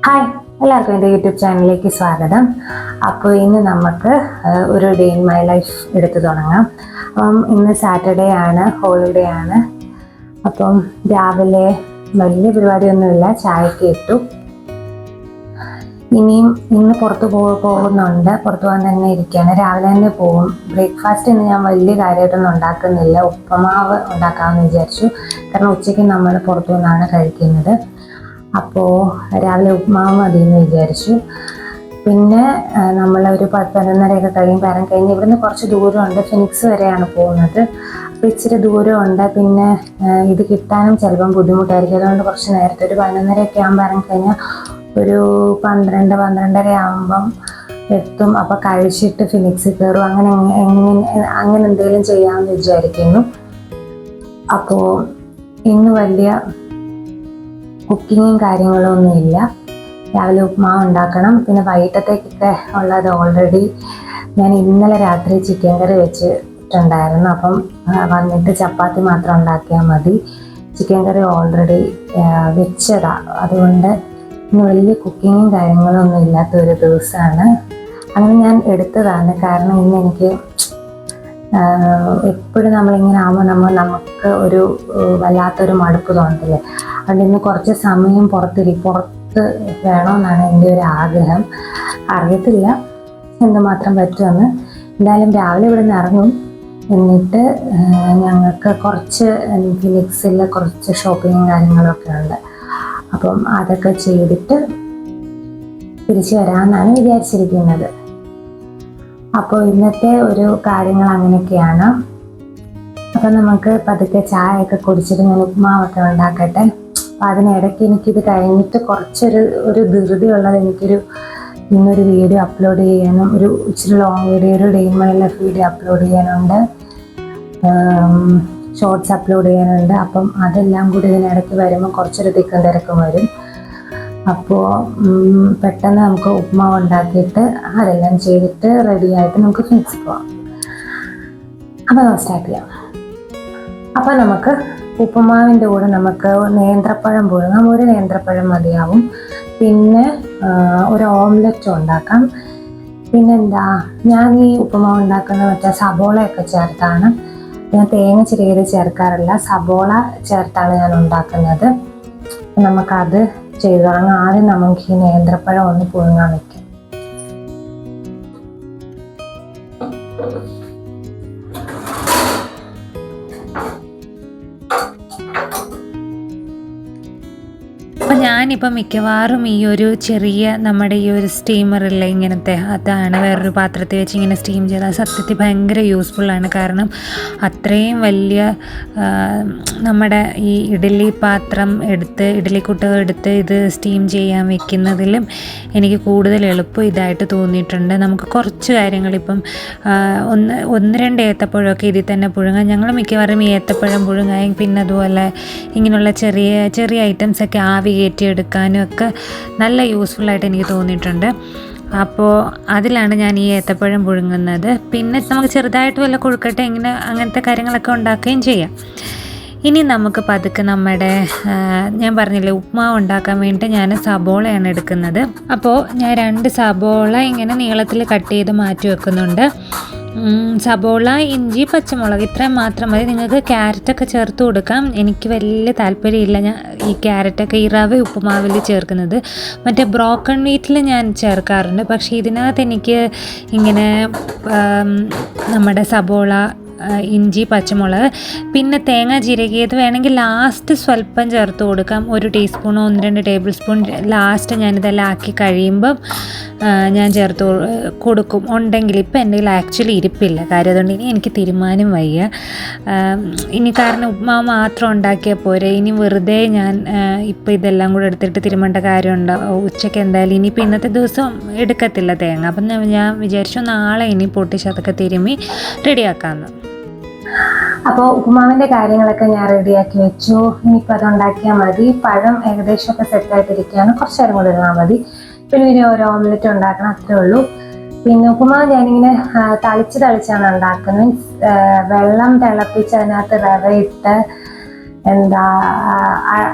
Hi, എല്ലാവർക്കും എൻ്റെ YouTube ചാനലിലേക്ക് സ്വാഗതം. അപ്പോൾ ഇന്ന് നമുക്ക് ഒരു ഡേ ഇൻ മൈ ലൈഫ് എടുത്തു തുടങ്ങാം. ഇന്ന് സാറ്റർഡേ ആണ്, ഹോളിഡേ ആണ്. അപ്പം രാവിലെ വലിയ പരിപാടിയൊന്നുമില്ല, ചായക്ക് ഇട്ടു. ഇന്ന് പുറത്ത് പോകുന്നുണ്ട്, പുറത്ത് പോകാൻ തന്നെ ഇരിക്കുകയാണ്. രാവിലെ തന്നെ പോകും. ബ്രേക്ക്ഫാസ്റ്റ് ഇന്ന് ഞാൻ വലിയ കാര്യമായിട്ടൊന്നും ഉണ്ടാക്കുന്നില്ല, ഉപ്പുമാവ് ഉണ്ടാക്കാമെന്ന് വിചാരിച്ചു. കാരണം ഉച്ചയ്ക്ക് നമ്മൾ പുറത്തു നിന്നാണ് കഴിക്കുന്നത്. അപ്പോൾ രാവിലെ ഉപ്മാവ് മതി എന്ന് വിചാരിച്ചു. പിന്നെ നമ്മളൊരു 11:30 കഴിഞ്ഞ് ഇവിടുന്ന് കുറച്ച് ദൂരമുണ്ട്, ഫിനിക്സ് വരെയാണ് പോകുന്നത്. അപ്പോൾ ഇച്ചിരി ദൂരമുണ്ട്. പിന്നെ ഇത് കിട്ടാനും ചിലപ്പം ബുദ്ധിമുട്ടായിരിക്കും. അതുകൊണ്ട് കുറച്ച് നേരത്തെ ഒരു 11:30 ആകുമ്പോൾ ഇറങ്ങിക്കഴിഞ്ഞാൽ ഒരു 12-12:30 ആകുമ്പം എത്തും. അപ്പോൾ കഴിച്ചിട്ട് ഫിനിക്സിൽ കയറും. അങ്ങനെ എന്തെങ്കിലും ചെയ്യാമെന്ന് വിചാരിക്കുന്നു. അപ്പോൾ ഇന്ന് വലിയ കുക്കിങ്ങും കാര്യങ്ങളും ഒന്നുമില്ല. രാവിലെ ഉപ്മാവ് ഉണ്ടാക്കണം. പിന്നെ വൈകിട്ടത്തേക്കൊക്കെ ഉള്ളത് ഓൾറെഡി ഞാൻ ഇന്നലെ രാത്രി ചിക്കൻ കറി വെച്ചിട്ടുണ്ടായിരുന്നു. അപ്പം വന്നിട്ട് ചപ്പാത്തി മാത്രം ഉണ്ടാക്കിയാൽ മതി. ചിക്കൻ കറി ഓൾറെഡി വെച്ചതാണ്. അതുകൊണ്ട് ഇന്ന് വലിയ കുക്കിങ്ങും കാര്യങ്ങളും ഒന്നും ഇല്ലാത്തൊരു ദിവസമാണ്. അങ്ങനെ ഞാൻ എടുത്തതാണ്. കാരണം ഇന്ന് എനിക്ക് എപ്പോഴും നമ്മളിങ്ങനെ ആകുമ്പോൾ നമുക്ക് ഒരു വല്ലാത്തൊരു മടുപ്പ് തോന്നത്തില്ലേ. അതുകൊണ്ട് ഇന്ന് കുറച്ച് സമയം പുറത്ത് വേണമെന്നാണ് എൻ്റെ ഒരു ആഗ്രഹം. അറിയത്തില്ല എന്തുമാത്രം പറ്റുമെന്ന്. എന്തായാലും രാവിലെ ഇവിടെ നിന്ന് ഇറങ്ങും. എന്നിട്ട് ഞങ്ങൾക്ക് കുറച്ച് ഫിനിക്സിൽ കുറച്ച് ഷോപ്പിങ്ങും കാര്യങ്ങളൊക്കെ ഉണ്ട്. അപ്പം അതൊക്കെ ചെയ്തിട്ട് തിരിച്ചു വരാമെന്നാണ് വിചാരിച്ചിരിക്കുന്നത്. അപ്പോൾ ഇന്നത്തെ ഒരു കാര്യങ്ങൾ അങ്ങനെയൊക്കെയാണ്. അപ്പം നമുക്ക് പതുക്കെ ചായയൊക്കെ കുടിച്ചിട്ട് ഞാൻ ഉപ്മാവൊക്കെ ഉണ്ടാക്കട്ടെ. അപ്പം അതിനിടയ്ക്ക് എനിക്കിത് കഴിഞ്ഞിട്ട് കുറച്ചൊരു ധൃതിയുള്ളത്, ഇന്നൊരു വീഡിയോ അപ്ലോഡ് ചെയ്യാനും, ഒരു ഇച്ചിരി ലോങ് വീഡിയോ, ഒരു day in my life video upload ചെയ്യാനുണ്ട്, ഷോർട്സ് അപ്ലോഡ് ചെയ്യാനുണ്ട്. അപ്പം അതെല്ലാം കൂടി ഇതിനിടയ്ക്ക് വരുമ്പോൾ കുറച്ചൊരു തിരക്കും വരും. അപ്പോൾ പെട്ടെന്ന് നമുക്ക് ഉപ്മാവ് ഉണ്ടാക്കിയിട്ട് അതെല്ലാം ചെയ്തിട്ട് റെഡിയായിട്ട് നമുക്ക് ഫിനിക്സ് പോവാം. അപ്പോൾ നമുക്ക് സ്റ്റാർട്ട് ചെയ്യാം. അപ്പോൾ നമുക്ക് ഉപ്പുമാവിൻ്റെ കൂടെ നമുക്ക് നേന്ത്രപ്പഴം പുഴുങ്ങാം. ഒരു നേന്ത്രപ്പഴം മതിയാവും. പിന്നെ ഒരു ഓംലെറ്റ് ഉണ്ടാക്കാം. പിന്നെന്താ, ഞാൻ ഈ ഉപ്പുമാവ് ഉണ്ടാക്കുന്നത് സബോളയൊക്കെ ചേർത്താണ്. ഞാൻ തേങ്ങ ചിരകിയത് ചേർക്കാറില്ല, സബോള ചേർത്താണ് ഞാൻ ഉണ്ടാക്കുന്നത്. നമുക്കത് ചെയ്തു തുടങ്ങാം. ആദ്യം നമുക്ക് ഈ നേന്ത്രപ്പഴം ഒന്ന് പുഴുങ്ങാൻ വെക്കാം. അപ്പോൾ ഞാനിപ്പോൾ മിക്കവാറും ഈ ഒരു ചെറിയ നമ്മുടെ ഈ ഒരു സ്റ്റീമറില്ല ഇങ്ങനത്തെ, അതാണ് വേറൊരു പാത്രത്തിൽ വെച്ച് ഇങ്ങനെ സ്റ്റീം ചെയ്താൽ സത്യത്തിൽ ഭയങ്കര യൂസ്ഫുള്ളാണ്. കാരണം അത്രയും വലിയ നമ്മുടെ ഈ ഇഡ്ഡലി പാത്രം എടുത്ത് ഇഡ്ഡലിക്കുട്ട എടുത്ത് ഇത് സ്റ്റീം ചെയ്യാൻ വെക്കുന്നതിലും എനിക്ക് കൂടുതൽ എളുപ്പം ഇതായിട്ട് തോന്നിയിട്ടുണ്ട്. നമുക്ക് കുറച്ച് കാര്യങ്ങളിപ്പം ഒന്ന് രണ്ട് ഏത്തപ്പഴമൊക്കെ ഇതിൽ തന്നെ പുഴുങ്ങാം. ഞങ്ങൾ മിക്കവാറും ഈ ഏത്തപ്പഴം പുഴുങ്ങാൻ, പിന്നെ അതുപോലെ ഇങ്ങനെയുള്ള ചെറിയ ഐറ്റംസൊക്കെ ആവി കയറ്റിയെടുക്കാനും ഒക്കെ നല്ല യൂസ്ഫുള്ളായിട്ട് എനിക്ക് തോന്നിയിട്ടുണ്ട്. അപ്പോൾ അതിലാണ് ഞാൻ ഈ ഏത്തപ്പഴം പുഴുങ്ങുന്നത്. പിന്നെ നമുക്ക് ചെറുതായിട്ട് വല്ല കൊഴുക്കട്ടെ അങ്ങനത്തെ കാര്യങ്ങളൊക്കെ ഉണ്ടാക്കുകയും ചെയ്യാം. ഇനി നമുക്ക് പതുക്കെ നമ്മുടെ ഞാൻ പറഞ്ഞില്ലേ ഉപ്മാവ് ഉണ്ടാക്കാൻ വേണ്ടി ഞാൻ സബോളയാണ് എടുക്കുന്നത്. അപ്പോൾ ഞാൻ 2 സബോള ഇങ്ങനെ നീളത്തിൽ കട്ട് ചെയ്ത് മാറ്റി വെക്കുന്നുണ്ട്. സബോള, ഇഞ്ചി, പച്ചമുളക് ഇത്രയും മാത്രം മതി. നിങ്ങൾക്ക് ക്യാരറ്റൊക്കെ ചേർത്ത് കൊടുക്കാം. എനിക്ക് വലിയ താല്പര്യമില്ല ഞാൻ ഈ ക്യാരറ്റൊക്കെ ഈ റവ ഉപ്പുമാവിൽ ചേർക്കുന്നത്. മറ്റേ ബ്രോക്കൺ വീറ്റിൽ ഞാൻ ചേർക്കാറുണ്ട്. പക്ഷേ ഇതിനകത്ത് എനിക്ക് ഇങ്ങനെ നമ്മുടെ സബോള, ഇഞ്ചി, പച്ചമുളക്, പിന്നെ തേങ്ങ ചിരകിയത് വേണമെങ്കിൽ ലാസ്റ്റ് സ്വല്പം ചേർത്ത് കൊടുക്കാം. 1 ടീസ്പൂണോ 1-2 ടേബിൾ സ്പൂൺ ലാസ്റ്റ് ഞാനിതെല്ലാം ആക്കി കഴിയുമ്പം ഞാൻ ചേർത്ത് കൊടുക്കും ഉണ്ടെങ്കിൽ. ഇപ്പം എൻ്റെ കയ്യിൽ ആക്ച്വലി ഇരിപ്പില്ല, കാര്യം അതുകൊണ്ട് ഇനി എനിക്ക് തീരുമാനം വയ്യ. ഇനി കാരണം ഉപ്മാവ് മാത്രം ഉണ്ടാക്കിയാൽ പോരെ. ഇനി വെറുതെ ഞാൻ ഇപ്പം ഇതെല്ലാം കൂടെ എടുത്തിട്ട് തിരുമേണ്ട കാര്യമുണ്ടോ. ഉച്ചയ്ക്ക് എന്തായാലും ഇനിയിപ്പോൾ ഇന്നത്തെ ദിവസം എടുക്കത്തില്ല തേങ്ങ. അപ്പം ഞാൻ വിചാരിച്ചു നാളെ ഇനി പൊട്ടിച്ച് അതൊക്കെ തിരുമ്മി റെഡിയാക്കാമെന്ന്. അപ്പോൾ ഉപ്പുമാവിൻ്റെ കാര്യങ്ങളൊക്കെ ഞാൻ റെഡിയാക്കി വെച്ചു. ഇനിയിപ്പോൾ അത് ഉണ്ടാക്കിയാൽ മതി. പഴം ഏകദേശമൊക്കെ സെറ്റായിട്ടിരിക്കുകയാണ്, കുറച്ച് നേരം കൂടി ഇരുന്നാൽ മതി. പിന്നെ ഇനി ഒരു ഓംലെറ്റ് ഉണ്ടാക്കണം, അത്രേ ഉള്ളൂ. പിന്നെ ഉപ്പുമാവ് ഞാനിങ്ങനെ തളിച്ചാണ് ഉണ്ടാക്കുന്നത്. വെള്ളം തിളപ്പിച്ച് അതിനകത്ത് റവ ഇട്ട് എന്താ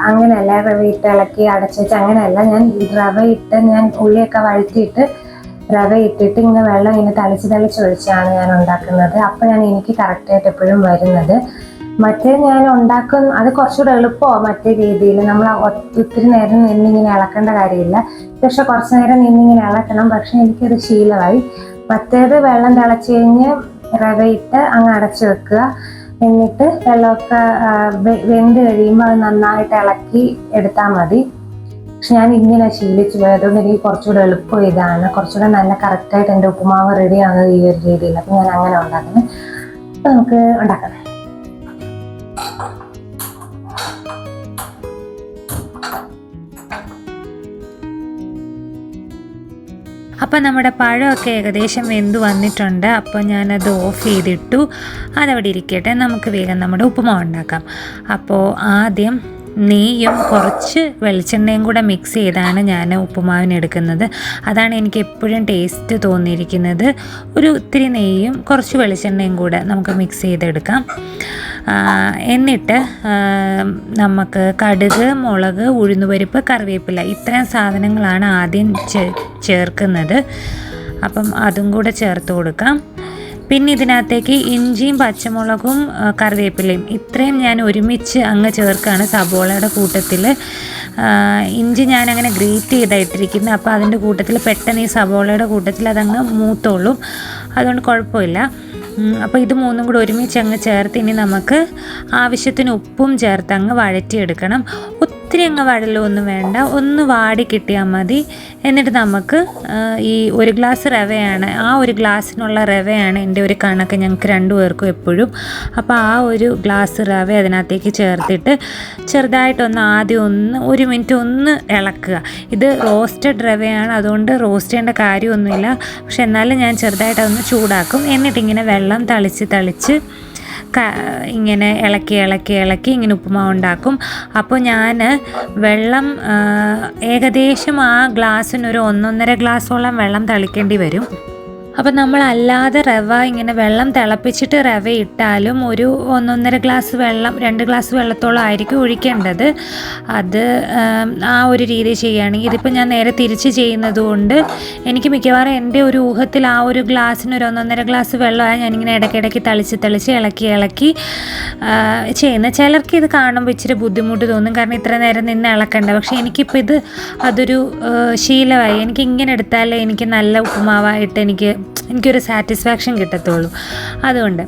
അങ്ങനെയല്ല റവ ഇട്ട് ഇളക്കി അടച്ചു വെച്ച് അങ്ങനെയല്ല. ഞാൻ റവ ഇട്ട് ഞാൻ ഉള്ളിയൊക്കെ വഴറ്റിയിട്ട് റവ ഇട്ടിട്ട് ഇങ്ങനെ വെള്ളം ഇങ്ങനെ തളിച്ച് ഒഴിച്ചാണ് ഞാൻ ഉണ്ടാക്കുന്നത്. അപ്പോഴാണ് എനിക്ക് കറക്റ്റായിട്ട് എപ്പോഴും വരുന്നത്. മറ്റേ ഞാൻ ഉണ്ടാക്കും അത് കുറച്ചുകൂടെ എളുപ്പമാണ് മറ്റേ രീതിയിൽ. നമ്മൾ ഒത്തിരി നേരം നിന്നിങ്ങനെ ഇളക്കേണ്ട കാര്യമില്ല. പക്ഷെ കുറച്ച് നേരം നിന്നിങ്ങനെ ഇളക്കണം. പക്ഷെ എനിക്കത് ശീലമായി. മറ്റേത് വെള്ളം തിളച്ച് കഴിഞ്ഞ് റവയിട്ട് അങ്ങ് അടച്ചു വെക്കുക. എന്നിട്ട് വെള്ളമൊക്കെ വെന്ത് കഴിയുമ്പോൾ അത് നന്നായിട്ട് ഇളക്കി എടുത്താൽ മതി. പക്ഷെ ഞാൻ ഇങ്ങനെ ശീലിച്ചു പോയി. അതുകൊണ്ട് എനിക്ക് കുറച്ചുകൂടെ എളുപ്പം ഇതാണ്. കുറച്ചുകൂടെ നല്ല കറക്റ്റായിട്ട് എൻ്റെ ഉപ്പുമാവ് റെഡി ആവുന്നത് ഈ ഒരു രീതിയിൽ. അപ്പം ഞാൻ അങ്ങനെ ഉണ്ടാക്കുന്നത്. അപ്പം നമുക്ക് ഉണ്ടാക്കാം. അപ്പോൾ നമ്മുടെ പഴമൊക്കെ ഏകദേശം വെന്ത് വന്നിട്ടുണ്ട്. അപ്പോൾ ഞാനത് ഓഫ് ചെയ്തിട്ടു. അതവിടെ ഇരിക്കട്ടെ. നമുക്ക് വേഗം നമ്മുടെ ഉപ്പുമാവ് ഉണ്ടാക്കാം. അപ്പോൾ ആദ്യം നെയ്യും കുറച്ച് വെളിച്ചെണ്ണയും കൂടെ മിക്സ് ചെയ്താണ് ഞാൻ ഉപ്പുമാവിന് എടുക്കുന്നത്. അതാണ് എനിക്ക് എപ്പോഴും ടേസ്റ്റ് തോന്നിയിരിക്കുന്നത്. ഒരു ഇത്തിരി നെയ്യും കുറച്ച് വെളിച്ചെണ്ണയും കൂടെ നമുക്ക് മിക്സ് ചെയ്തെടുക്കാം. എന്നിട്ട് നമുക്ക് കടുക്, മുളക്, ഉഴുന്നുപരിപ്പ്, കറിവേപ്പില ഇത്രയും സാധനങ്ങളാണ് ആദ്യം ചേർക്കുന്നത്. അപ്പം അതും കൂടെ ചേർത്ത് കൊടുക്കാം. പിന്നെ ഇതിനകത്തേക്ക് ഇഞ്ചിയും പച്ചമുളകും കറിവേപ്പിലയും ഇത്രയും ഞാൻ ഒരുമിച്ച് അങ്ങ് ചേർക്കുകയാണ് സബോളയുടെ കൂട്ടത്തിൽ. ഇഞ്ചി ഞാനങ്ങനെ ഗ്രേറ്റ് ചെയ്തായിട്ടിരിക്കുന്നത്. അപ്പോൾ അതിൻ്റെ കൂട്ടത്തിൽ പെട്ടെന്ന് ഈ സബോളയുടെ കൂട്ടത്തിൽ അതങ്ങ് മൂത്തോളും. അതുകൊണ്ട് കുഴപ്പമില്ല. അപ്പോൾ ഇത് മൂന്നും കൂടി ഒരുമിച്ച് അങ്ങ് ചേർത്ത് ഇനി നമുക്ക് ആവശ്യത്തിന് ഉപ്പും ചേർത്ത് അങ്ങ് വഴറ്റിയെടുക്കണം. ഒത്തിരി അങ്ങ് വഴലൊന്നും വേണ്ട, ഒന്ന് വാടി കിട്ടിയാൽ മതി. എന്നിട്ട് നമുക്ക് ഈ ഒരു ഗ്ലാസ് റവയാണ്, ആ ഒരു ഗ്ലാസ്സിനുള്ള റവയാണ് എൻ്റെ ഒരു കണക്ക് ഞങ്ങൾക്ക് രണ്ടുപേർക്കും എപ്പോഴും. അപ്പോൾ ആ ഒരു ഗ്ലാസ് റവ അതിനകത്തേക്ക് ചേർത്തിട്ട് ചെറുതായിട്ടൊന്ന് ആദ്യം ഒരു മിനിറ്റ് ഒന്ന് ഇളക്കുക. ഇത് റോസ്റ്റഡ് റവയാണ്, അതുകൊണ്ട് റോസ്റ്റ് ചെയ്യേണ്ട കാര്യമൊന്നുമില്ല. പക്ഷെ എന്നാലും ഞാൻ ചെറുതായിട്ടൊന്ന് ചൂടാക്കും. എന്നിട്ടിങ്ങനെ വെള്ളം തളിച്ച് ഇങ്ങനെ ഇളക്കി ഇങ്ങനെ ഉപ്പുമാവ് ഉണ്ടാക്കും. അപ്പോൾ ഞാൻ വെള്ളം ഏകദേശം ആ ഗ്ലാസ്സിനൊരു 1.5 ഗ്ലാസോളം വെള്ളം തളിക്കേണ്ടി വരും. അപ്പം നമ്മളല്ലാതെ റവ ഇങ്ങനെ വെള്ളം തിളപ്പിച്ചിട്ട് റവ ഇട്ടാലും ഒരു 1.5 ഗ്ലാസ് വെള്ളം 2 ഗ്ലാസ് വെള്ളത്തോളം ആയിരിക്കും ഒഴിക്കേണ്ടത്. അത് ആ ഒരു രീതി ചെയ്യുകയാണെങ്കിൽ, ഇതിപ്പോൾ ഞാൻ നേരെ തിരിച്ച് ചെയ്യുന്നത് കൊണ്ട് എനിക്ക് മിക്കവാറും എൻ്റെ ഒരു ഊഹത്തിൽ ആ ഒരു ഗ്ലാസ്സിന് ഒരു 1.5 ഗ്ലാസ് വെള്ളമായി ഞാനിങ്ങനെ ഇടയ്ക്കിടയ്ക്ക് തളിച്ച് ഇളക്കി ചെയ്യുന്നത്. ചിലർക്ക് ഇത് കാണുമ്പോൾ ഇച്ചിരി ബുദ്ധിമുട്ട് തോന്നും, കാരണം ഇത്ര നേരം നിന്ന് ഇളക്കണ്ട. പക്ഷേ എനിക്കിപ്പോൾ അതൊരു ശീലമായി. എനിക്ക് ഇങ്ങനെ എടുത്താലേ എനിക്ക് നല്ല ഉപ്പുമാവായിട്ട് എനിക്കൊരു സാറ്റിസ്ഫാക്ഷൻ കിട്ടത്തുള്ളൂ. അതുകൊണ്ട്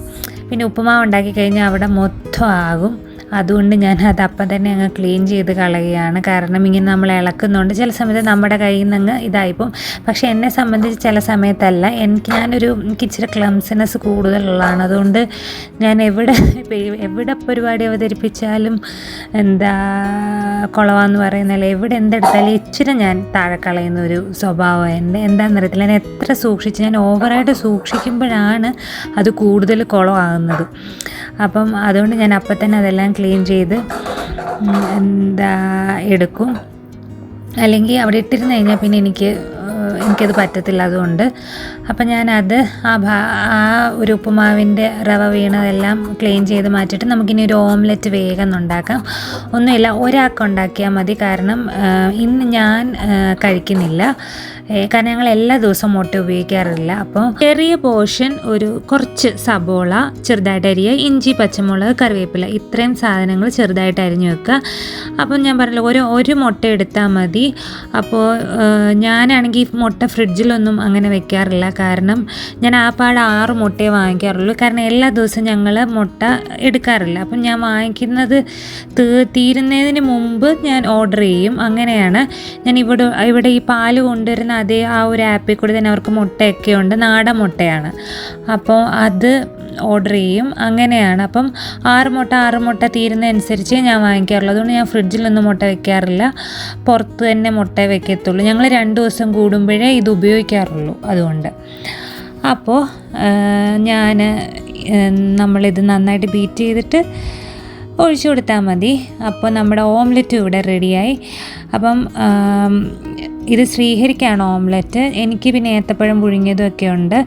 പിന്നെ ഉപ്പുമാവ് ഉണ്ടാക്കി കഴിഞ്ഞാൽ അവിടെ മൊത്തം ആകും. അതുകൊണ്ട് ഞാൻ അത് അപ്പം തന്നെ അങ്ങ് ക്ലീൻ ചെയ്ത് കളയുകയാണ്. കാരണം ഇങ്ങനെ നമ്മൾ ഇളക്കുന്നുണ്ട് ചില സമയത്ത് നമ്മുടെ കയ്യിൽ നിന്ന് ഇതായിപ്പോൾ. പക്ഷേ എന്നെ സംബന്ധിച്ച് ചില സമയത്തല്ല, എനിക്ക് ഇച്ചിരി ക്ലംസിനെസ് കൂടുതലുള്ളതാണ്. അതുകൊണ്ട് ഞാൻ എവിടെ പരിപാടി അവതരിപ്പിച്ചാലും കുളവാന്ന് പറയുന്നില്ല, എവിടെ എന്തെടുത്താലും ഇച്ചിരി ഞാൻ താഴെ കളയുന്ന ഒരു സ്വഭാവം എന്താണെന്നറിയത്തില്ല. ഞാൻ എത്ര സൂക്ഷിച്ച്, ഞാൻ ഓവറായിട്ട് സൂക്ഷിക്കുമ്പോഴാണ് അത് കൂടുതൽ കുളമാകുന്നത്. അപ്പം അതുകൊണ്ട് ഞാൻ അപ്പം തന്നെ അതെല്ലാം ക്ലീൻ ചെയ്ത് എടുക്കും. അല്ലെങ്കിൽ അവിടെ ഇട്ടിരുന്ന് കഴിഞ്ഞാൽ പിന്നെ എനിക്കത് പറ്റത്തില്ല. അതുകൊണ്ട് അപ്പം ഞാനത് ആ ഒരു ഉപ്പുമാവിൻ്റെ റവ വീണതെല്ലാം ക്ലീൻ ചെയ്ത് മാറ്റിയിട്ട് നമുക്കിനി ഒരു ഓംലെറ്റ് വേഗം ഉണ്ടാക്കാം. ഒന്നുമില്ല, ഒരാൾക്ക് ഉണ്ടാക്കിയാൽ മതി. കാരണം ഇന്ന് ഞാൻ കഴിക്കുന്നില്ല, കാരണം ഞങ്ങൾ എല്ലാ ദിവസവും മുട്ട ഉപയോഗിക്കാറില്ല. അപ്പോൾ ചെറിയ പോർഷൻ കുറച്ച് സബോള ചെറുതായിട്ട് അരിയുക, ഇഞ്ചി, പച്ചമുളക്, കറിവേപ്പില ഇത്രയും സാധനങ്ങൾ ചെറുതായിട്ട് അരിഞ്ഞു വെക്കുക. അപ്പം ഞാൻ പറഞ്ഞില്ല, ഒരു മുട്ട എടുത്താൽ മതി. അപ്പോൾ ഞാനാണെങ്കിൽ മുട്ട ഫ്രിഡ്ജിലൊന്നും അങ്ങനെ വെക്കാറില്ല. കാരണം ഞാൻ ആപ്പാടെ 6 മുട്ടയെ വാങ്ങിക്കാറുള്ളൂ. കാരണം എല്ലാ ദിവസവും ഞങ്ങൾ മുട്ട എടുക്കാറില്ല. അപ്പം ഞാൻ വാങ്ങിക്കുന്നത് തീരുന്നതിന് മുമ്പ് ഞാൻ ഓർഡർ ചെയ്യും. അങ്ങനെയാണ് ഞാൻ ഇവിടെ ഈ പാല് കൊണ്ടുവരുന്ന അതേ ആ ഒരു ആപ്പിൽ കൂടി തന്നെ അവർക്ക് മുട്ടയൊക്കെ ഉണ്ട്, നാടൻ മുട്ടയാണ്. അപ്പോൾ അത് ഓർഡർ ചെയ്യും. അങ്ങനെയാണ്. അപ്പം 6 മുട്ട തീരുന്നതനുസരിച്ച് ഞാൻ വാങ്ങിക്കാറുള്ളൂ. അതുകൊണ്ട് ഞാൻ ഫ്രിഡ്ജിലൊന്നും മുട്ട വെക്കാറില്ല, പുറത്ത് തന്നെ മുട്ട വെക്കത്തുള്ളൂ. ഞങ്ങൾ 2 ദിവസം കൂടുമ്പോഴേ ഇത് ഉപയോഗിക്കാറുള്ളൂ. അതുകൊണ്ട് അപ്പോൾ നമ്മളിത് നന്നായിട്ട് ബീറ്റ് ചെയ്തിട്ട് ഒഴിച്ചു കൊടുത്താൽ മതി. അപ്പോൾ നമ്മുടെ ഓംലെറ്റ് ഇവിടെ റെഡിയായി. അപ്പം ഇത് ശ്രീഹരിക്കാണ് ഓംലെറ്റ്. എനിക്ക് പിന്നെ ഏത്തപ്പഴം പുഴുങ്ങിയതും ഒക്കെ ഉണ്ട്,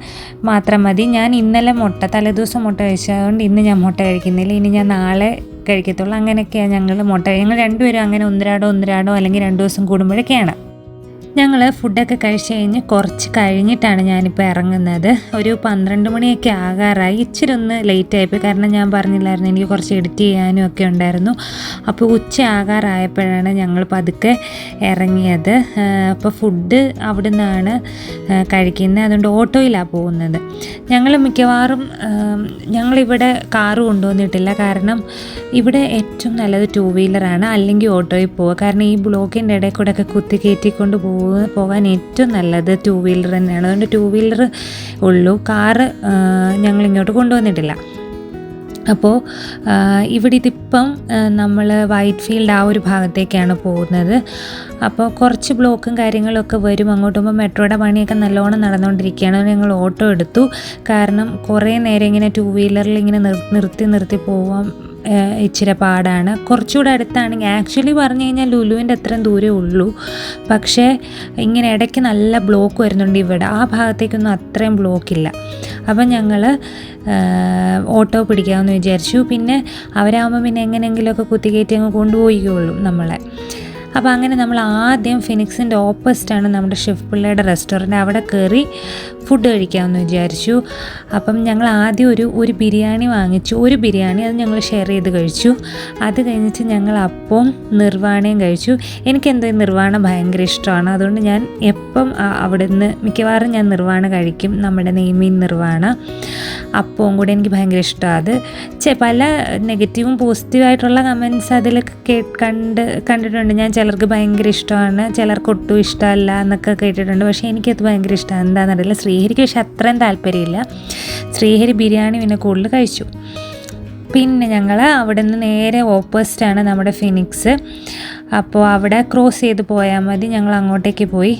മാത്രം മതി. ഞാൻ ഇന്നലെ തലേദിവസം മുട്ട കഴിച്ചതുകൊണ്ട് ഇന്ന് ഞാൻ മുട്ട കഴിക്കുന്നില്ല. ഇനി ഞാൻ നാളെ കഴിക്കത്തുള്ളൂ. അങ്ങനെയൊക്കെയാണ് ഞങ്ങൾ രണ്ടുപേരും അങ്ങനെ ഒന്നരാടോ അല്ലെങ്കിൽ 2 ദിവസം കൂടുമ്പോഴൊക്കെയാണ്. ഞങ്ങൾ ഫുഡൊക്കെ കഴിച്ച് കഴിഞ്ഞ് കുറച്ച് കഴിഞ്ഞിട്ടാണ് ഞാനിപ്പോൾ ഇറങ്ങുന്നത്. ഒരു 12 മണിയൊക്കെ ആകാറായി. ഇച്ചിരി ഒന്ന് ലേറ്റ് ആയിപ്പോയി, കാരണം ഞാൻ പറഞ്ഞില്ലായിരുന്നു എനിക്ക് കുറച്ച് എഡിറ്റ് ചെയ്യാനും ഒക്കെ ഉണ്ടായിരുന്നു. അപ്പോൾ ഉച്ച ആകാറായപ്പോഴാണ് ഞങ്ങൾ പതുക്കെ ഇറങ്ങിയത്. അപ്പോൾ ഫുഡ് അവിടെ നിന്നാണ് കഴിക്കുന്നത്, അതുകൊണ്ട് ഓട്ടോയിലാണ് പോകുന്നത്. ഞങ്ങൾ മിക്കവാറും ഞങ്ങളിവിടെ കാറ് കൊണ്ടുവന്നിട്ടില്ല, കാരണം ഇവിടെ ഏറ്റവും നല്ലത് 2 വീലറാണ്, അല്ലെങ്കിൽ ഓട്ടോയിൽ പോവുക. കാരണം ഈ ബ്ലോക്കിൻ്റെ ഇടയിൽ കൂടെ ഒക്കെ കുത്തി കയറ്റിക്കൊണ്ട് പോകാൻ ഏറ്റവും നല്ലത് 2 വീലർ തന്നെയാണ്. അതുകൊണ്ട് 2 വീലർ ഉള്ളൂ, കാറ് ഞങ്ങളിങ്ങോട്ട് കൊണ്ടുവന്നിട്ടില്ല. അപ്പോൾ ഇവിടെ ഇതിപ്പം നമ്മൾ വൈറ്റ് ഫീൽഡ് ആ ഒരു ഭാഗത്തേക്കാണ് പോകുന്നത്. അപ്പോൾ കുറച്ച് ബ്ലോക്കും കാര്യങ്ങളൊക്കെ വരും. അങ്ങോട്ട് പോകുമ്പോൾ മെട്രോയുടെ പണിയൊക്കെ നല്ലോണം നടന്നുകൊണ്ടിരിക്കുകയാണ്. ഞങ്ങൾ ഓട്ടോ എടുത്തു, കാരണം കുറേ നേരം ഇങ്ങനെ 2 വീലറിൽ ഇങ്ങനെ നിർത്തി പോവാൻ ഇച്ചിരി പാടാണ്. കുറച്ചുകൂടെ അടുത്താണെങ്കിൽ ആക്ച്വലി പറഞ്ഞു കഴിഞ്ഞാൽ ലുലുവിൻ്റെ അത്രയും ദൂരമേ ഉള്ളൂ, പക്ഷേ ഇങ്ങനെ ഇടയ്ക്ക് നല്ല ബ്ലോക്ക് വരുന്നുണ്ട് ഇവിടെ. ആ ഭാഗത്തേക്കൊന്നും അത്രയും ബ്ലോക്കില്ല. അപ്പം ഞങ്ങൾ ഓട്ടോ പിടിക്കാമെന്ന് വിചാരിച്ചു. പിന്നെ അവരാകുമ്പോൾ പിന്നെ എങ്ങനെയെങ്കിലുമൊക്കെ കുത്തിക്കയറ്റി അങ്ങ് കൊണ്ടുപോയിക്കോളും നമ്മളെ. അപ്പോൾ അങ്ങനെ നമ്മൾ ആദ്യം ഫിനിക്സിൻ്റെ ഓപ്പോസിറ്റാണ് നമ്മുടെ ഷെഫ് പിള്ളയുടെ റെസ്റ്റോറൻറ്റ്. അവിടെ കയറി ഫുഡ് കഴിക്കാമെന്ന് വിചാരിച്ചു. അപ്പം ഞങ്ങൾ ആദ്യം ഒരു ബിരിയാണി വാങ്ങിച്ചു. ഒരു ബിരിയാണി അത് ഞങ്ങൾ ഷെയർ ചെയ്ത് കഴിച്ചു. അത് കഴിഞ്ഞിട്ട് ഞങ്ങൾ അപ്പം നിർവാണയും കഴിച്ചു. എനിക്കെന്തോ നിർവാണ ഭയങ്കര ഇഷ്ടമാണ്, അതുകൊണ്ട് ഞാൻ എപ്പം അവിടെ നിന്ന് മിക്കവാറും ഞാൻ നിർവാണ കഴിക്കും. നമ്മുടെ നെയ്മീൻ നിർവാണ അപ്പവും കൂടെ എനിക്ക് ഭയങ്കര ഇഷ്ടമാണ്. അത് പല നെഗറ്റീവും പോസിറ്റീവായിട്ടുള്ള കമൻറ്റ്സ് അതിലൊക്കെ കണ്ടിട്ടുണ്ട്. ഞാൻ ചിലർക്ക് ഭയങ്കര ഇഷ്ടമാണ്, ചിലർക്ക് ഒട്ടും ഇഷ്ടമല്ല എന്നൊക്കെ കേട്ടിട്ടുണ്ട്. പക്ഷേ എനിക്കത് ഭയങ്കര ഇഷ്ടമാണ്. എന്താണെന്നറിയില്ല, ശ്രീഹരിക്ക് പക്ഷേ അത്രയും താല്പര്യമില്ല. ശ്രീഹരി ബിരിയാണി പിന്നെ കൂടുതൽ കഴിച്ചു. പിന്നെ ഞങ്ങൾ അവിടെ നിന്ന് നേരെ ഓപ്പോസിറ്റാണ് നമ്മുടെ ഫിനിക്സ്. അപ്പോൾ അവിടെ ക്രോസ് ചെയ്ത് പോയാൽ മതി. ഞങ്ങൾ അങ്ങോട്ടേക്ക് പോയി.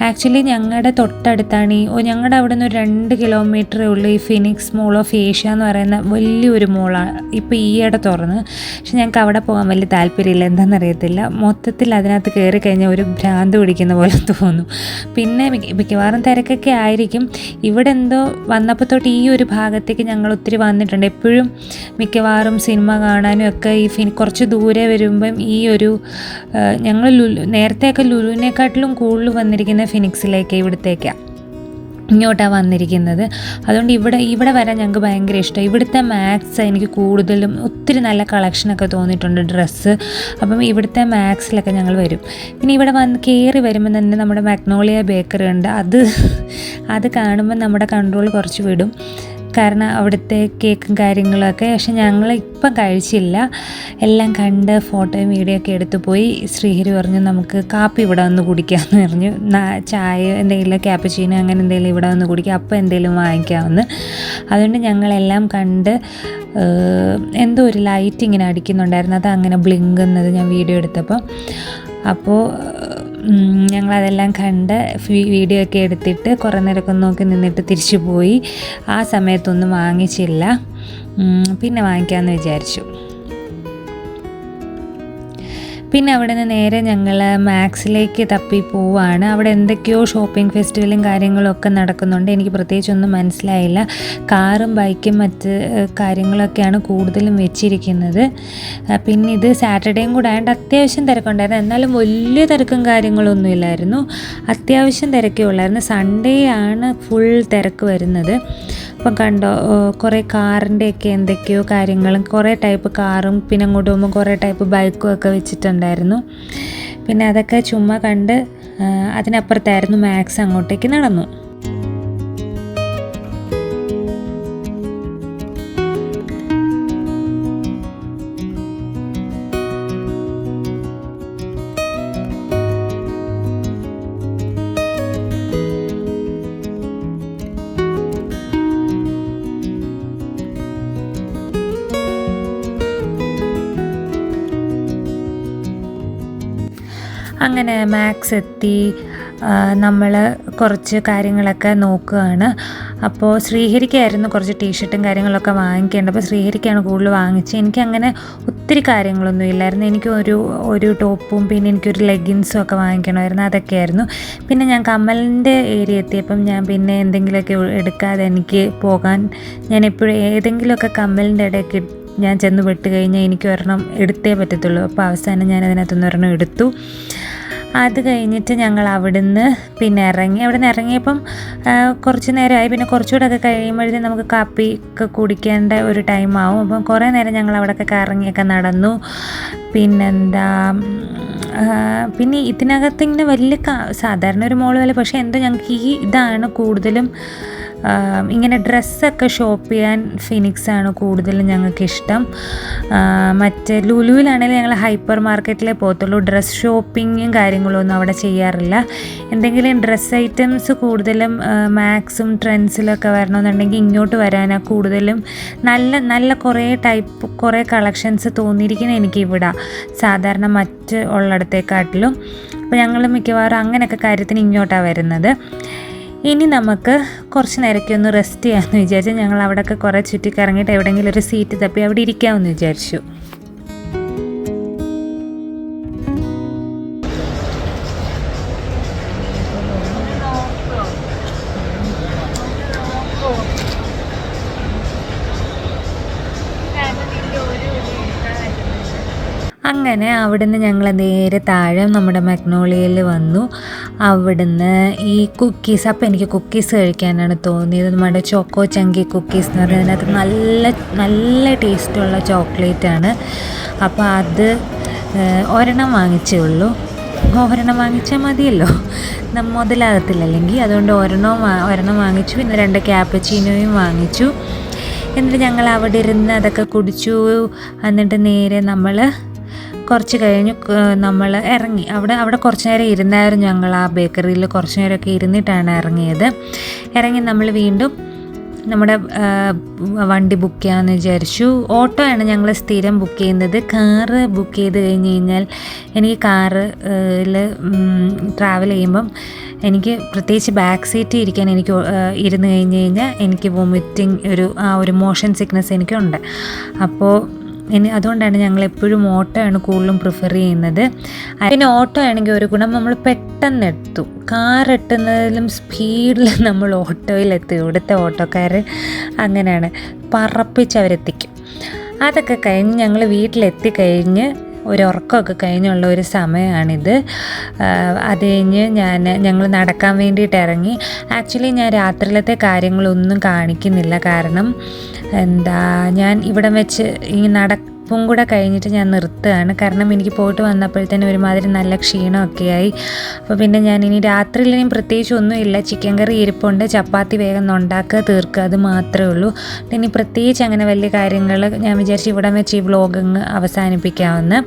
ആക്ച്വലി ഞങ്ങളുടെ തൊട്ടടുത്താണ് ഞങ്ങളുടെ അവിടെ നിന്ന് ഒരു 2 കിലോമീറ്ററേ ഉള്ളൂ ഈ ഫിനിക്സ് മോൾ ഓഫ് ഏഷ്യ എന്ന് പറയുന്ന വലിയൊരു മോളാണ്. ഇപ്പോൾ ഈയിടെ തുറന്ന്. പക്ഷെ ഞങ്ങൾക്ക് അവിടെ പോകാൻ വലിയ താല്പര്യമില്ല, എന്താണെന്നറിയത്തില്ല. മൊത്തത്തിൽ അതിനകത്ത് കയറി കഴിഞ്ഞാൽ ഒരു ഭ്രാന്ത് പിടിക്കുന്ന പോലെ തോന്നും. പിന്നെ മിക്കവാറും തിരക്കൊക്കെ ആയിരിക്കും. ഇവിടെ എന്തോ വന്നപ്പോൾ തൊട്ട് ഈ ഒരു ഭാഗത്തേക്ക് ഞങ്ങൾ ഒത്തിരി വന്നിട്ടുണ്ട്. എപ്പോഴും മിക്കവാറും സിനിമ കാണാനും ഒക്കെ കുറച്ച് ദൂരെ വരുമ്പം ഈ ഒരു ഞങ്ങൾ നേരത്തെയൊക്കെ ലുലുവിനെക്കാട്ടിലും കൂടുതൽ വന്നിരിക്കുന്ന ഫിനിക്സിലേക്ക്, ഇവിടത്തേക്കാണ്, ഇങ്ങോട്ടാണ് വന്നിരിക്കുന്നത്. അതുകൊണ്ട് ഇവിടെ വരാൻ ഞങ്ങൾക്ക് ഭയങ്കര ഇഷ്ടം. ഇവിടുത്തെ മാക്സ് എനിക്ക് കൂടുതലും ഒത്തിരി നല്ല കളക്ഷനൊക്കെ തോന്നിയിട്ടുണ്ട്, ഡ്രസ്സ്. അപ്പം ഇവിടുത്തെ മാക്സിലൊക്കെ ഞങ്ങൾ വരും. പിന്നെ ഇവിടെ കയറി വരുമ്പോൾ തന്നെ നമ്മുടെ മാഗ്നോളിയ ബേക്കറി ഉണ്ട്. അത് കാണുമ്പോൾ നമ്മുടെ കൺട്രോൾ കുറച്ച് വിടും, കാരണം അവിടുത്തെ കേക്കും കാര്യങ്ങളൊക്കെ. പക്ഷെ ഞങ്ങൾ ഇപ്പം കഴിച്ചില്ല, എല്ലാം കണ്ട് ഫോട്ടോയും വീഡിയോ ഒക്കെ എടുത്തു പോയി. ശ്രീഹരി പറഞ്ഞു നമുക്ക് കാപ്പി ഇവിടെ വന്ന് കുടിക്കാമെന്ന് പറഞ്ഞു. ചായ എന്തെങ്കിലും ക്യാപ്പച്ചീനോ അങ്ങനെ എന്തെങ്കിലും ഇവിടെ വന്ന് കുടിക്കാം, അപ്പം എന്തെങ്കിലും വാങ്ങിക്കാമെന്ന്. അതുകൊണ്ട് ഞങ്ങളെല്ലാം കണ്ട് എന്തോ ഒരു ലൈറ്റ് ഇങ്ങനെ അടിക്കുന്നുണ്ടായിരുന്നു, അത് അങ്ങനെ ബ്ലിങ്കുന്നത് ഞാൻ വീഡിയോ എടുത്തപ്പോൾ. അപ്പോൾ ഞങ്ങളതെല്ലാം കണ്ട് വീഡിയോ ഒക്കെ എടുത്തിട്ട് കുറേ നേരമൊക്കെ നോക്കി നിന്നിട്ട് തിരിച്ചു പോയി. ആ സമയത്തൊന്നും വാങ്ങിച്ചില്ല, പിന്നെ വാങ്ങിക്കാമെന്ന് വിചാരിച്ചു. പിന്നെ അവിടെ നിന്ന് നേരെ ഞങ്ങൾ മാക്സിലേക്ക് തപ്പി പോവുകയാണ്. അവിടെ എന്തൊക്കെയോ ഷോപ്പിംഗ് ഫെസ്റ്റിവലും കാര്യങ്ങളൊക്കെ നടക്കുന്നുണ്ട്. എനിക്ക് പ്രത്യേകിച്ചൊന്നും മനസ്സിലായില്ല. കാറും ബൈക്കും മറ്റ് കാര്യങ്ങളൊക്കെയാണ് കൂടുതലും വെച്ചിരിക്കുന്നത്. പിന്നെ ഇത് സാറ്റർഡേയും കൂടെ ആയതുകൊണ്ട് അത്യാവശ്യം തിരക്കുണ്ടായിരുന്നു. എന്നാലും വലിയ തിരക്കും കാര്യങ്ങളൊന്നും ഇല്ലായിരുന്നു, അത്യാവശ്യം തിരക്കേ ഉള്ളായിരുന്നു. സൺഡേ ആണ് ഫുൾ തിരക്ക് വരുന്നത്. അപ്പം കണ്ടോ, കുറേ കാറിൻ്റെയൊക്കെ എന്തൊക്കെയോ കാര്യങ്ങളും, കുറേ ടൈപ്പ് കാറും പിന്നെ അങ്ങോട്ട് പോകുമ്പോൾ കുറേ ടൈപ്പ് ബൈക്കും ഒക്കെ വെച്ചിട്ടുണ്ടായിരുന്നു. പിന്നെ അതൊക്കെ ചുമ്മാ കണ്ട് അതിനപ്പുറത്തായിരുന്നു മാക്സ്, അങ്ങോട്ടേക്ക് നടന്നു. അങ്ങനെ മാക്സ് എത്തി. നമ്മൾ കുറച്ച് കാര്യങ്ങളൊക്കെ നോക്കുകയാണ്. അപ്പോൾ ശ്രീഹരിക്കായിരുന്നു കുറച്ച് ടീഷർട്ടും കാര്യങ്ങളൊക്കെ വാങ്ങിക്കേണ്ടത്. അപ്പോൾ ശ്രീഹരിക്കാണ് കൂടുതൽ വാങ്ങിച്ചത്. എനിക്കങ്ങനെ ഒത്തിരി കാര്യങ്ങളൊന്നും ഇല്ലായിരുന്നു. എനിക്ക് ഒരു ടോപ്പും പിന്നെ എനിക്കൊരു ലെഗിൻസും ഒക്കെ വാങ്ങിക്കണമായിരുന്നു, അതൊക്കെയായിരുന്നു. പിന്നെ ഞാൻ കമ്മലിൻ്റെ ഏരിയ എത്തിയപ്പം ഞാൻ പിന്നെ എന്തെങ്കിലുമൊക്കെ എടുക്കാതെ എനിക്ക് പോകാൻ, ഞാൻ എപ്പോഴും ഏതെങ്കിലുമൊക്കെ കമ്മലിൻ്റെ ഇടയ്ക്ക് ഞാൻ ചെന്ന് പെട്ട് കഴിഞ്ഞാൽ എനിക്ക് ഒരെണ്ണം എടുത്തേ പറ്റത്തുള്ളൂ. അപ്പോൾ അവസാനം ഞാൻ അതിനകത്തുനിന്ന് ഒരെണ്ണം എടുത്തു. അത് കഴിഞ്ഞിട്ട് ഞങ്ങൾ അവിടുന്ന് പിന്നെ അവിടുന്ന് ഇറങ്ങിയപ്പം കുറച്ച് നേരമായി. പിന്നെ കുറച്ചുകൂടെ ഒക്കെ കഴിയുമ്പോഴത്തേക്കും നമുക്ക് കാപ്പി ഒക്കെ കുടിക്കേണ്ട ഒരു ടൈമാവും. അപ്പം കുറേ നേരം ഞങ്ങൾ അവിടെയൊക്കെ കറങ്ങിയൊക്കെ നടന്നു. പിന്നെന്താ, പിന്നെ ഇതിനകത്ത് ഇങ്ങനെ വലിയ സാധാരണ ഒരു മോള് പോലെ, പക്ഷേ എന്തോ ഞങ്ങൾക്ക് ഇതാണ് കൂടുതലും ഇങ്ങനെ ഡ്രസ്സൊക്കെ ഷോപ്പ് ചെയ്യാൻ ഫിനിക്സാണ് കൂടുതലും ഞങ്ങൾക്കിഷ്ടം. മറ്റേ ലുലുവിലാണെങ്കിലും ഞങ്ങൾ ഹൈപ്പർ മാർക്കറ്റിലേ പോകത്തുള്ളൂ. ഡ്രസ്സ് ഷോപ്പിങ്ങും കാര്യങ്ങളൊന്നും അവിടെ ചെയ്യാറില്ല. എന്തെങ്കിലും ഡ്രസ്സ് ഐറ്റംസ് കൂടുതലും മാക്സും ട്രെൻഡ്സിലൊക്കെ വരണമെന്നുണ്ടെങ്കിൽ ഇങ്ങോട്ട് വരാനാണ് കൂടുതലും നല്ല കുറേ കളക്ഷൻസ് തോന്നിയിരിക്കുന്നത് എനിക്കിവിടെ സാധാരണ മറ്റ് ഉള്ളിടത്തേക്കാട്ടിലും. അപ്പോൾ ഞങ്ങൾ മിക്കവാറും അങ്ങനെയൊക്കെ കാര്യത്തിന് ഇങ്ങോട്ടാണ് വരുന്നത്. ഇനി നമുക്ക് കുറച്ച് നേരമൊക്കെ ഒന്ന് റെസ്റ്റ് ചെയ്യാമെന്ന് വിചാരിച്ചു. ഞങ്ങൾ അവിടെയൊക്കെ കുറേ ചുറ്റിക്കറങ്ങിയിട്ട് എവിടെയെങ്കിലും ഒരു സീറ്റ് തപ്പി അവിടെ ഇരിക്കാമെന്ന് വിചാരിച്ചു. അങ്ങനെ അവിടുന്ന് ഞങ്ങൾ നേരെ താഴെ നമ്മുടെ മഗ്നോളിയയിൽ വന്നു. അവിടുന്ന് ഈ കുക്കീസ്, അപ്പോൾ എനിക്ക് കുക്കീസ് കഴിക്കാനാണ് തോന്നിയത്. നമ്മുടെ ചോക്കോ ചങ്കി കുക്കീസ് എന്ന് പറഞ്ഞാൽ അതിനകത്ത് നല്ല ടേസ്റ്റുള്ള ചോക്ലേറ്റാണ്. അപ്പോൾ അത് ഒരെണ്ണം വാങ്ങിച്ചേ ഉള്ളൂ. ഒരെണ്ണം വാങ്ങിച്ചാൽ മതിയല്ലോ, മുതലാകത്തില്ലെങ്കിൽ. അതുകൊണ്ട് ഒരെണ്ണം വാങ്ങിച്ചു. പിന്നെ 2 ക്യാപ്പച്ചീനോയും വാങ്ങിച്ചു. എന്നിട്ട് ഞങ്ങൾ അവിടെ ഇരുന്ന് അതൊക്കെ കുടിച്ചു. എന്നിട്ട് നേരെ നമ്മൾ കുറച്ച് കഴിഞ്ഞ് നമ്മൾ ഇറങ്ങി. അവിടെ കുറച്ച് നേരം ഇരുന്നായിരുന്നു. ഞങ്ങൾ ആ ബേക്കറിയിൽ കുറച്ച് നേരമൊക്കെ ഇരുന്നിട്ടാണ് ഇറങ്ങിയത്. ഇറങ്ങി നമ്മൾ വീണ്ടും നമ്മുടെ വണ്ടി ബുക്ക് ചെയ്യാമെന്ന് വിചാരിച്ചു. ഓട്ടോ ആണ് ഞങ്ങൾ സ്ഥിരം ബുക്ക് ചെയ്യുന്നത്. കാറ് ബുക്ക് ചെയ്ത് കഴിഞ്ഞ് കഴിഞ്ഞാൽ എനിക്ക് കാറിൽ ട്രാവൽ ചെയ്യുമ്പം എനിക്ക് പ്രത്യേകിച്ച് ബാക്ക് സീറ്റ് ഇരിക്കാൻ എനിക്ക് ഇരുന്ന് കഴിഞ്ഞ് കഴിഞ്ഞാൽ എനിക്ക് വൊമിറ്റിങ് ഒരു മോഷൻ സിക്നസ് എനിക്കുണ്ട്. അപ്പോൾ അതുകൊണ്ടാണ് ഞങ്ങൾ എപ്പോഴും ഓട്ടോ ആണ് കൂടുതലും പ്രിഫർ ചെയ്യുന്നത്. പിന്നെ ഓട്ടോ ആണെങ്കിൽ ഒരു ഗുണം, നമ്മൾ പെട്ടെന്ന് എത്തും. കാർ എത്തുന്നതിലും സ്പീഡിൽ നമ്മൾ ഓട്ടോയിലെത്തും. ഇവിടുത്തെ ഓട്ടോക്കാർ അങ്ങനെയാണ്, പറപ്പിച്ചവരെത്തിക്കും. അതൊക്കെ കഴിഞ്ഞ് ഞങ്ങൾ വീട്ടിലെത്തിക്കഴിഞ്ഞ് ഉറക്കമൊക്കെ കഴിഞ്ഞുള്ള ഒരു സമയമാണിത്. അത് കഴിഞ്ഞ് ഞങ്ങൾ നടക്കാൻ വേണ്ടിയിട്ട് ഇറങ്ങി. ആക്ച്വലി ഞാൻ രാത്രിയിലത്തെ കാര്യങ്ങളൊന്നും കാണിക്കുന്നില്ല. കാരണം ഞാൻ ഇവിടെ വെച്ച് ഈ നടപ്പും കൂടെ കഴിഞ്ഞിട്ട് ഞാൻ നിർത്തുകയാണ്. കാരണം എനിക്ക് പോയിട്ട് വന്നപ്പോഴത്തേനും ഒരുമാതിരി നല്ല ക്ഷീണമൊക്കെ ആയി. അപ്പോൾ പിന്നെ ഞാൻ ഇനി രാത്രിയിലും പ്രത്യേകിച്ച് ഒന്നുമില്ല. ചിക്കൻ കറി ഇരിപ്പുണ്ട്, ചപ്പാത്തി വേഗം ഉണ്ടാക്കുക, തീർക്കുക, അത് മാത്രമേ ഉള്ളൂ. ഇനി പ്രത്യേകിച്ച് അങ്ങനെ വലിയ കാര്യങ്ങൾ ഞാൻ വിചാരിച്ചു ഇവിടെ വെച്ച് ഈ വ്ളോഗിങ് അവസാനിപ്പിക്കാമെന്ന്.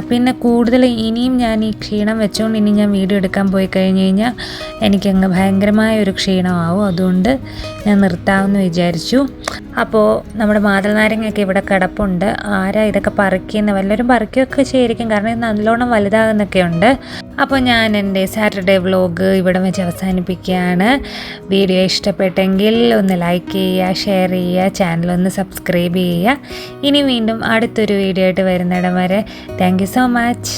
പിന്നെ കൂടുതൽ ഇനിയും ഞാൻ ഈ ക്ഷീണം വെച്ചുകൊണ്ട് ഇനി ഞാൻ വീഡിയോ എടുക്കാൻ പോയി കഴിഞ്ഞ് കഴിഞ്ഞാൽ എനിക്കങ്ങ് ഭയങ്കരമായ ഒരു ക്ഷീണമാവും. അതുകൊണ്ട് ഞാൻ നിർത്താമെന്ന് വിചാരിച്ചു. അപ്പോൾ നമ്മുടെ മാതള നാരങ്ങയൊക്കെ ഇവിടെ കിടപ്പുണ്ട്. ആരാ ഇതൊക്കെ പറിക്കുന്ന? വല്ലവരും പറിക്കുകയൊക്കെ ചെയ്തിരിക്കും, കാരണം ഇത് നല്ലോണം വലുതാകുന്നൊക്കെ ഉണ്ട്. അപ്പോൾ ഞാൻ എൻ്റെ സാറ്റർഡേ വ്ളോഗ് ഇവിടെ വെച്ച് അവസാനിപ്പിക്കുകയാണ്. വീഡിയോ ഇഷ്ടപ്പെട്ടെങ്കിൽ ഒന്ന് ലൈക്ക് ചെയ്യുക, ഷെയർ ചെയ്യുക, ചാനലൊന്ന് സബ്സ്ക്രൈബ് ചെയ്യുക. ഇനി വീണ്ടും അടുത്തൊരു വീഡിയോ ആയിട്ട് വരുന്നിടം വരെ താങ്ക് യു സോ മച്ച്.